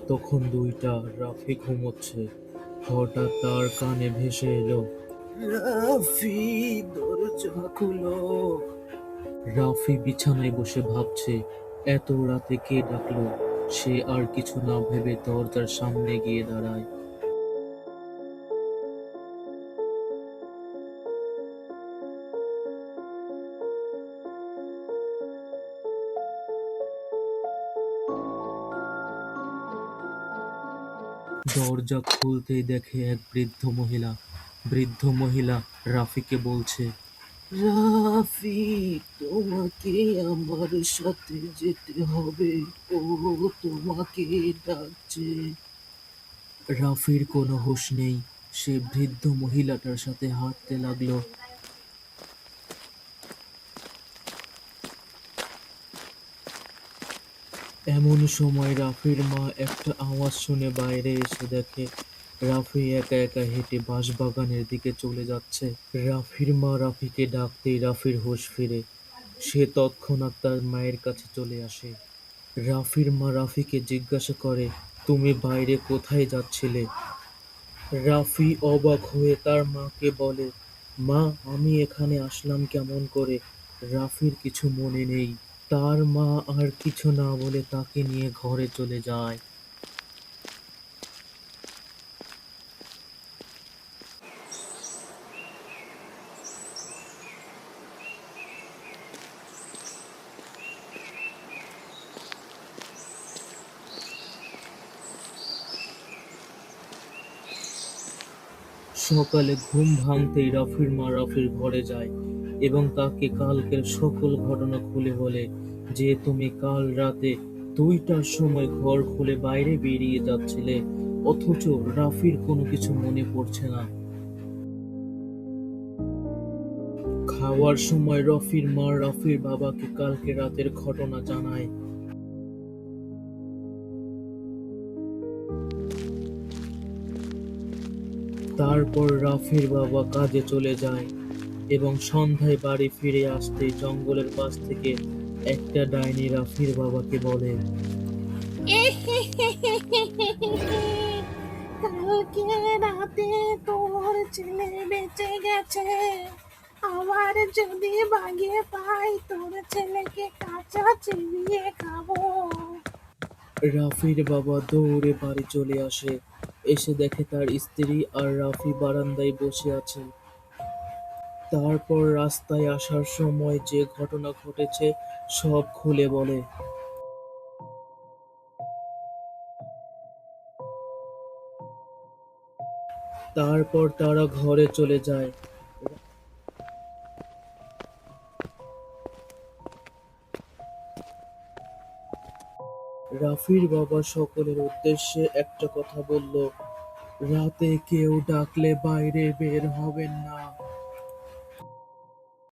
তখন দুইটা রাফি ঘুমোচ্ছে। হঠাৎ তার কানে ভেসে এলো, রাফি, দরজা খুলো। রাফি বিছানায় বসে ভাবছে, এত রাতে কে ডাকলো। সে আর কিছু না ভেবে দরজার সামনে গিয়ে দাঁড়ায়। দরজা খুলতেই দেখে এক বৃদ্ধ মহিলা। বৃদ্ধ মহিলা রাফিকে বলছে, রাফি, তোমাকে আমার সাথে যেতে হবে। ও তোমাকে ডাকছে। রাফির কোনো হুঁশ নেই। সে বৃদ্ধ মহিলাটার সাথে হাঁটতে লাগলো। এমন সময় রাফির মা একটা আওয়াজ শুনে বাইরে এসে দেখে রাফি একা একা হেঁটে বাঁশবাগানের দিকে চলে যাচ্ছে। রাফির মা রাফিকে ডাকতেই রাফির হুঁশ ফিরে। সে তৎক্ষণাৎ তার মায়ের কাছে চলে আসে। রাফির মা রাফিকে জিজ্ঞাসা করে, তুমি বাইরে কোথায় যাচ্ছিলে? রাফি অবাক হয়ে তার মাকে বলে, মা, আমি এখানে আসলাম কেমন করে? রাফির কিছু মনে নেই। তার মা আর কিছু না বলে তাকে নিয়ে ঘরে চলে যায়। সকালে ঘুম ভাঙতেই রাফির মা রাফির ঘরে যায় এবং তাকে কালকের সকল ঘটনা খুলে বলে যে তুমি কাল রাতে 2টার সময় ঘর খুলে বাইরে বেরিয়ে যাচ্ছিলে, অথচ রাফির কোনো কিছু মনে পড়ছে না। খাওয়ার সময় রফির মা রাফির বাবাকে কালকে রাতের ঘটনা জানায়। তারপর রাফির বাবা কাজে চলে যায় এবং সন্ধ্যায় বাড়ি ফিরে আসতেই জঙ্গলের পাশ থেকে একটা ডাইনি রাফির বাবাকে বলে, কালকে রাতে তোর ছেলে বেঁচে গেছে। আবার যদি বাগে পাই তোর ছেলেকে কাঁচা চিবিয়ে খাবো। রাফির বাবা দৌড়ে বাড়ি চলে আসে। এসে দেখে তার স্ত্রী আর রাফি বারান্দায় বসে আছে। তারপর রাস্তায় আসার সময় যে ঘটনা ঘটেছে সব খুলে বলে। তারপর তারা ঘরে চলে যায়। রাফির বাবা সকলের উদ্দেশ্যে একটা কথা বলল, রাতে কেউ ডাকলে বাইরে বের হবেন না।